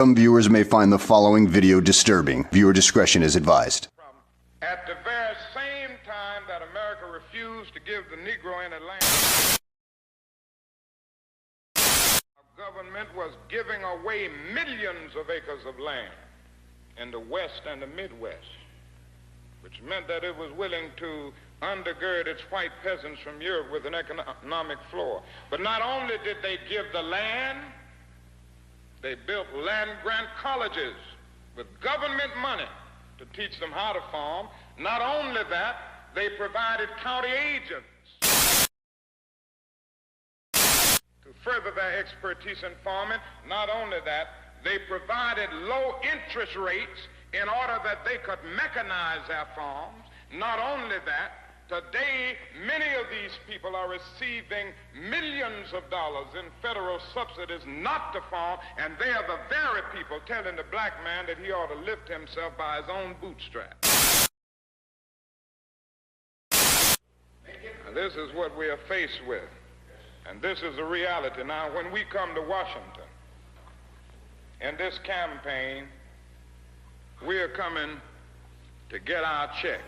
Some viewers may find the following video disturbing. Viewer discretion is advised. At the very same time that America refused to give the Negro any land, our government was giving away millions of acres of land in the West and the Midwest, which meant that it was willing to undergird its white peasants from Europe with an economic floor. But not only did they give the land, they built land-grant colleges with government money to teach them how to farm. Not only that, they provided county agents to further their expertise in farming. Not only that, they provided low interest rates in order that they could mechanize their farms. Not only that, today, many of these people are receiving millions of dollars in federal subsidies not to farm, and they are the very people telling the black man that he ought to lift himself by his own bootstraps. Now, this is what we are faced with, and this is the reality. Now, when we come to Washington in this campaign, we are coming to get our check.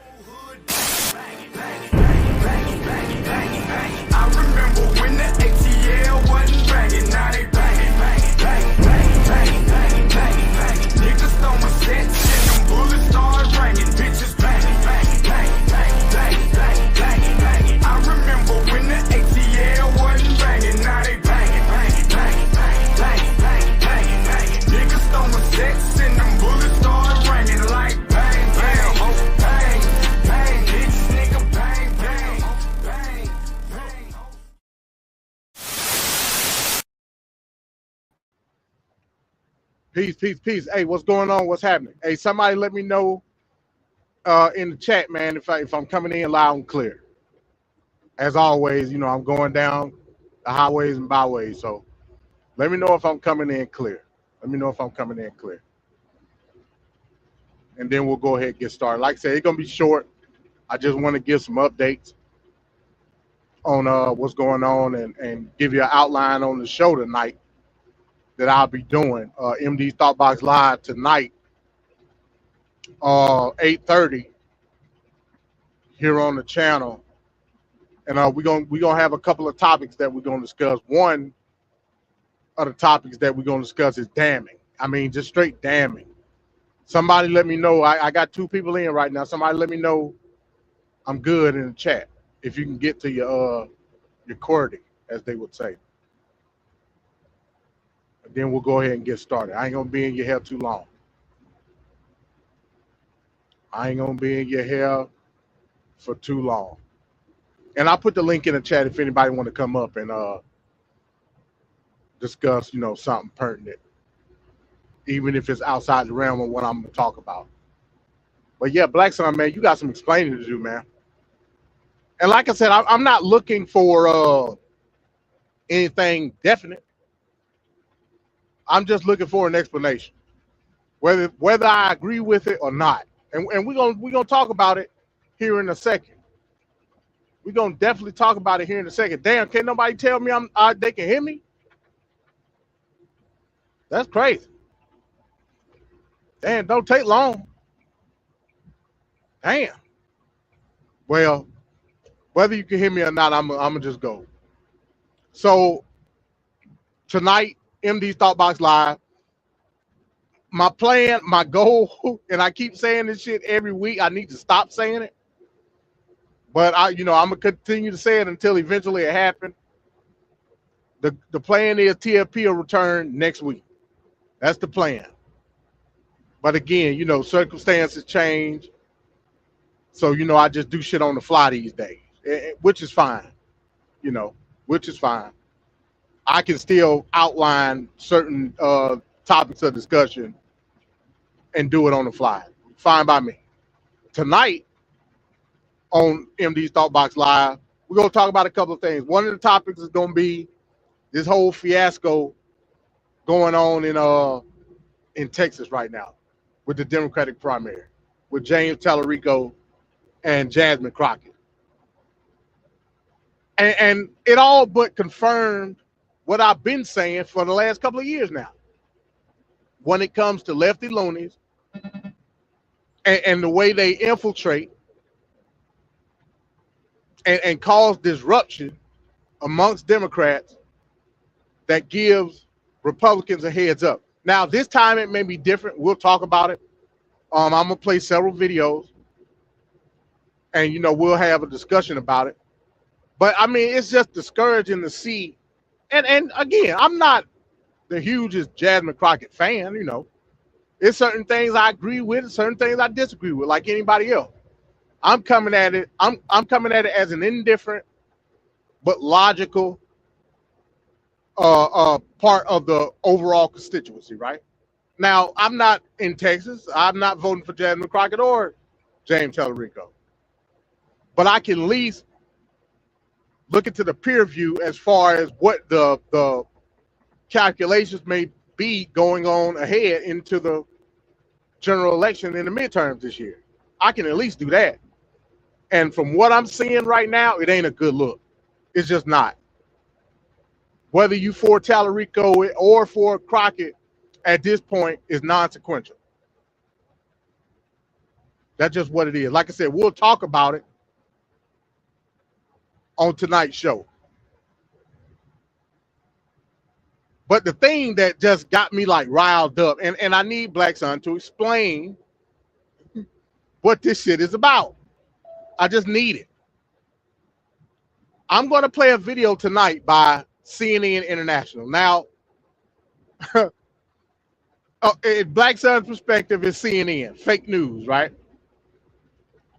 I remember when the ATL wasn't banging, now they banging, banging, banging, banging, banging, banging, banging. Niggas throwing sets and them bullets start ringing, bitches banging, banging, banging, banging, banging, banging, banging. I remember when the ATL wasn't banging, now they banging, banging, banging, banging, banging, banging, banging. Niggas throwing sets and them bullets start ringing like bang, bang, bang, bang, bitch, nigga, bang, bang, bang, bang. Peace, peace, peace. Hey, what's going on? What's happening? Hey, somebody let me know in the chat, man, if I'm coming in loud and clear. As always, you know, I'm going down the highways and byways, so let me know if I'm coming in clear. Let me know if I'm coming in clear. And then we'll go ahead and get started. Like I said, it's going to be short. I just want to give some updates on what's going on and give you an outline on the show tonight that I'll be doing. MD's Thought Box Live tonight, 8:30 here on the channel. And we're gonna have a couple of topics that we're gonna discuss. One of the topics that we're gonna discuss is damning. I mean, just straight damning. Somebody let me know. I got 2 people in right now. Somebody let me know I'm good in the chat. If you can get to your QWERTY, as they would say. And then we'll go ahead and get started. I ain't gonna be in your hair too long. I ain't gonna be in your hair for too long. And I'll put the link in the chat if anybody want to come up and discuss, you know, something pertinent, even if it's outside the realm of what I'm gonna talk about. But yeah, Blackson, man, you got some explaining to do, man. And like I said, I'm not looking for anything definite. I'm just looking for an explanation, whether I agree with it or not. And we're gonna talk about it here in a second. We're gonna definitely talk about it here in a second. Damn, can't nobody tell me they can hear me? That's crazy. Damn, don't take long. Damn. Well, whether you can hear me or not, I'm gonna just go. So tonight, MD's Thought Box Live. My plan, my goal, and I keep saying this shit every week. I need to stop saying it. But I'm gonna continue to say it until eventually it happens. The plan is TFP will return next week. That's the plan. But again, you know, circumstances change. So, you know, I just do shit on the fly these days, which is fine, you know, which is fine. I can still outline certain topics of discussion and do it on the fly. Fine by me. Tonight on MD's Thought Box Live, we're going to talk about a couple of things. One of the topics is going to be this whole fiasco going on in Texas right now with the Democratic primary, with James Tallarico and Jasmine Crockett. And it all but confirmed what I've been saying for the last couple of years now. when it comes to lefty loonies and the way they infiltrate and cause disruption amongst Democrats that gives Republicans a heads up. Now, this time it may be different. We'll talk about it. I'm gonna play several videos, and we'll have a discussion about it. But I mean, it's just discouraging to see. And again, I'm not the hugest Jasmine Crockett fan. There's certain things I agree with, certain things I disagree with, like anybody else. I'm coming at it. I'm coming at it as an indifferent but logical part of the overall constituency, right? Now, I'm not in Texas. I'm not voting for Jasmine Crockett or James Tellerico. But I can at least look into the peer view as far as what the calculations may be going on ahead into the general election in the midterms this year. I can at least do that. And from what I'm seeing right now, it ain't a good look. It's just not. Whether you for Tallarico or for Crockett at this point is non-sequential. That's just what it is. Like I said, we'll talk about it on tonight's show. But the thing that just got me like riled up, and I need Blackson to explain what this shit is about. I just need it. I'm going to play a video tonight by CNN International. Now, Blackson's perspective is CNN, fake news, right?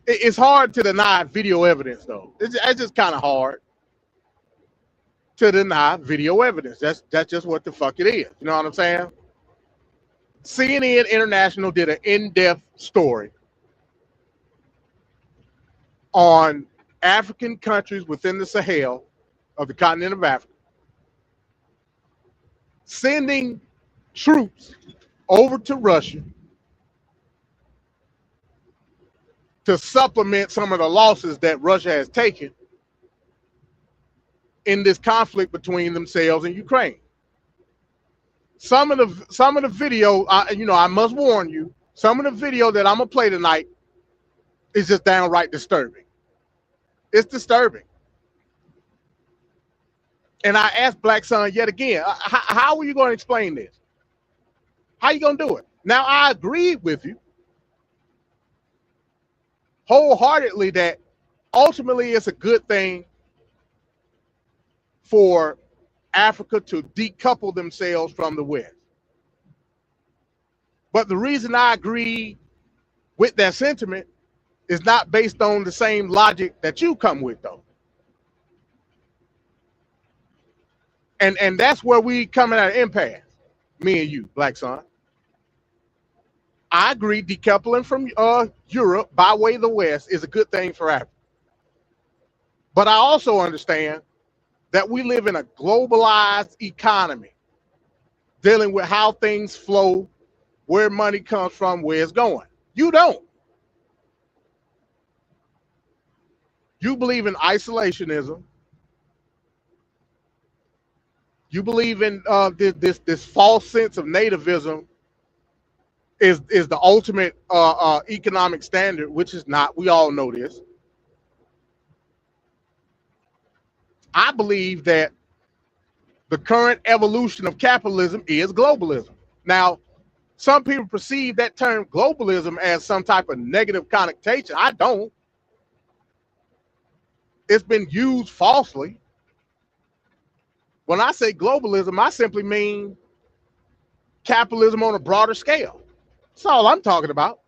It's hard to deny video evidence, though. It's just kind of hard to deny video evidence. That's just what the fuck it is. You know what I'm saying? CNN International did an in-depth story on African countries within the Sahel of the continent of Africa sending troops over to Russia to supplement some of the losses that Russia has taken in this conflict between themselves and Ukraine. Some of the video, I must warn you, some of the video that I'm gonna play tonight is just downright disturbing. It's disturbing. And I asked Blackson yet again, how are you going to explain this? How are you going to do it? Now, I agree with you wholeheartedly that ultimately it's a good thing for Africa to decouple themselves from the West. But the reason I agree with that sentiment is not based on the same logic that you come with, though. And that's where we coming at an impasse, me and you, Blackson. I agree decoupling from Europe by way of the West is a good thing for Africa. But I also understand that we live in a globalized economy, dealing with how things flow, where money comes from, where it's going. You don't. You believe in isolationism. You believe in this false sense of nativism is the ultimate economic standard, which is not. We all know this. I believe that the current evolution of capitalism is globalism. Now, some people perceive that term globalism as some type of negative connotation. I don't. It's been used falsely. When I say globalism, I simply mean capitalism on a broader scale. That's all I'm talking about.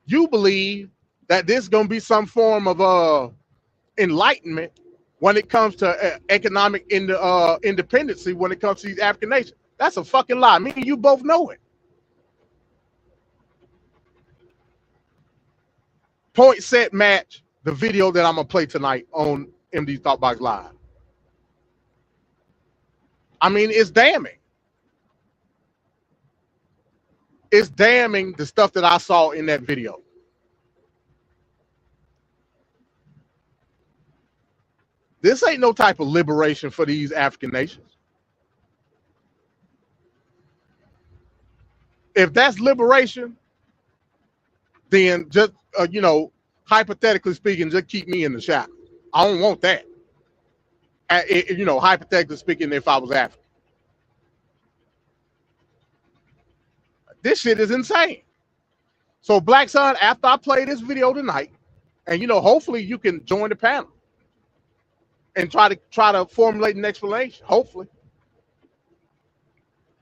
You believe that this is going to be some form of enlightenment when it comes to economic independency when it comes to these African nations. That's a fucking lie. Me and you both know it. Point, set, match the video that I'm going to play tonight on MD Thoughtbox Live. I mean, it's damning. It's damning the stuff that I saw in that video. This ain't no type of liberation for these African nations. if that's liberation, then just hypothetically speaking, just keep me in the shadow. I don't want that. Hypothetically speaking, if I was African, this shit is insane. So, Blackson, after I play this video tonight, and hopefully you can join the panel and try to formulate an explanation. Hopefully,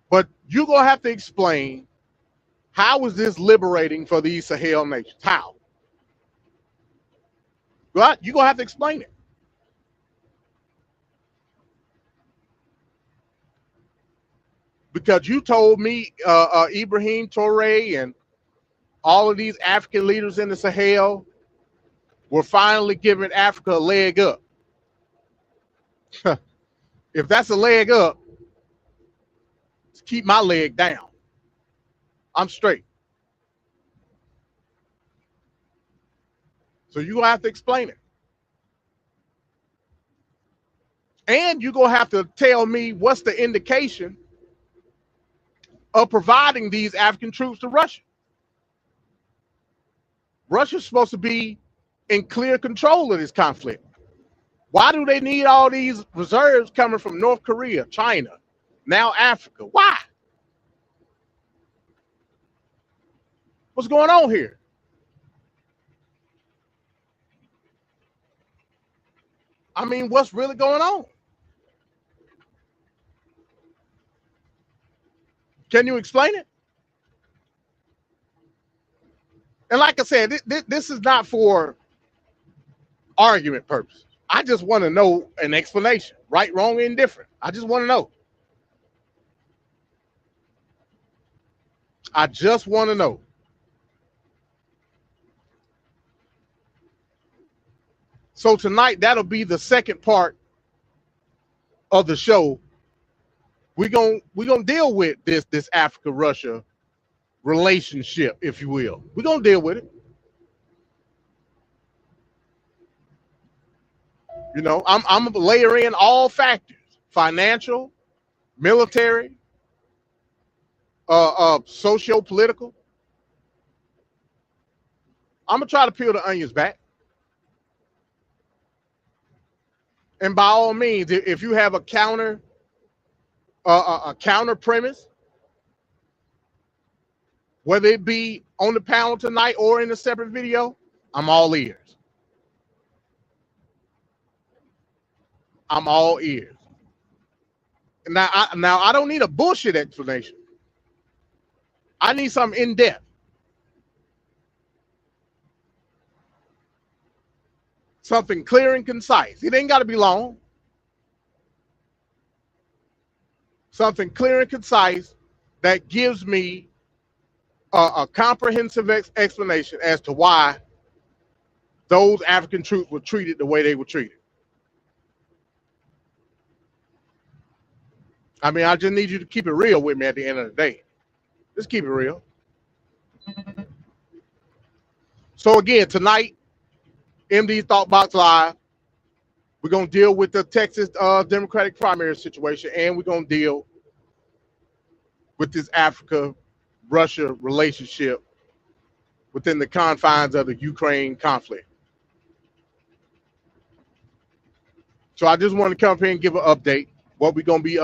but you're gonna have to explain how is this liberating for these Sahel nations? How? Right? You're gonna have to explain it. Because you told me Ibrahim Traoré and all of these African leaders in the Sahel were finally giving Africa a leg up. If that's a leg up, keep my leg down. I'm straight. So you're going to have to explain it. And you're going to have to tell me what's the indication of providing these African troops to Russia. Russia's supposed to be in clear control of this conflict. Why do they need all these reserves coming from North Korea, China, now Africa? Why? What's going on here? I mean, what's really going on? Can you explain it? And like I said, this is not for argument purposes. I just want to know an explanation, right, wrong, indifferent. I just want to know. I just want to know. So tonight, that'll be the second part of the show. We're gonna deal with this Africa-Russia relationship, if you will. We're gonna deal with it. I'm gonna layer in all factors: financial, military, socio-political. I'm gonna try to peel the onions back. And by all means, if you have a counter premise, whether it be on the panel tonight or in a separate video, I'm all ears. I'm all ears. Now I don't need a bullshit explanation. I need something in depth. Something clear and concise. It ain't got to be long. Something clear and concise that gives me a comprehensive explanation as to why those African troops were treated the way they were treated. I mean, I just need you to keep it real with me at the end of the day. Just keep it real. So again, tonight, MD Thought Box Live, we're going to deal with the Texas Democratic primary situation, and we're going to deal with this Africa-Russia relationship within the confines of the Ukraine conflict. So I just want to come up here and give an update what we're going to be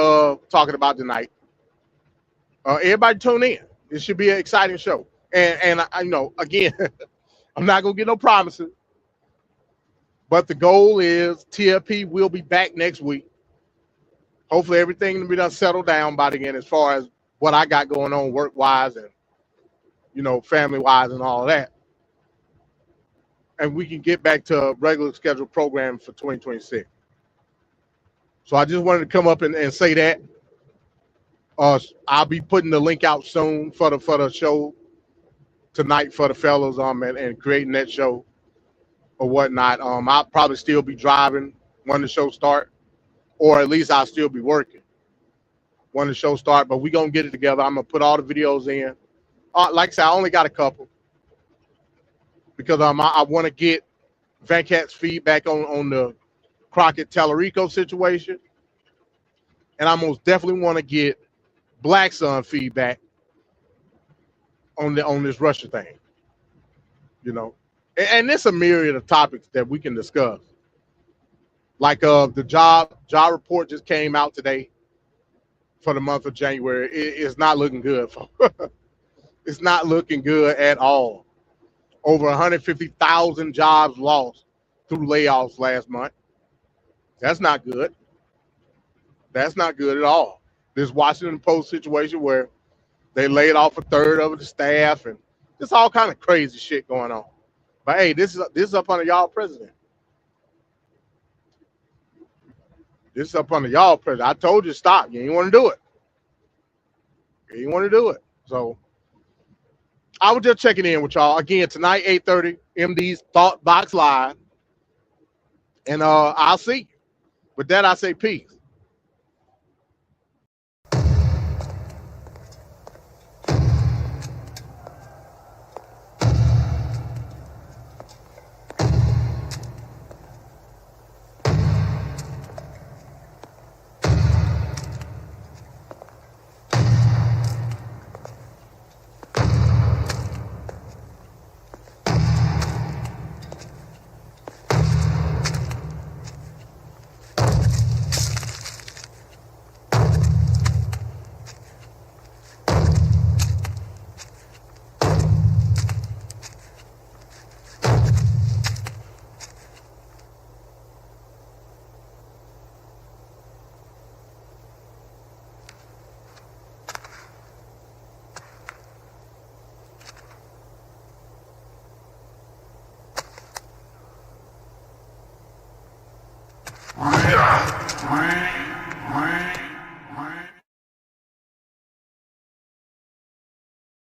talking about tonight. Everybody tune in. It should be an exciting show. And I again, I'm not going to get no promises. But the goal is TFP will be back next week. Hopefully everything will be done settled down by the end as far as what I got going on work-wise and, family-wise and all of that. And we can get back to a regular scheduled program for 2026. So I just wanted to come up and say that. I'll be putting the link out soon for the show tonight for the fellas and creating that show or whatnot. I'll probably still be driving when the show start, or at least I'll still be working when the show start. But we're gonna get it together. I'm gonna put all the videos in. Like I said, I only got a couple because I want to get Venkat's feedback on the Crockett Tellerico situation, and I most definitely want to get Blackson feedback on this Russia thing. You know, and there's a myriad of topics that we can discuss. Like the job report just came out today for the month of January. It's not looking good. It's not looking good at all. Over 150,000 jobs lost through layoffs last month. That's not good. That's not good at all. This Washington Post situation where they laid off a third of the staff and just all kind of crazy shit going on. But hey, this is up under y'all president. This is up under y'all president. I told you to stop. You ain't want to do it. You ain't want to do it. So I was just checking in with y'all again tonight, 8:30, MD's Thought Box Live, and I'll see you. With that, I say peace. We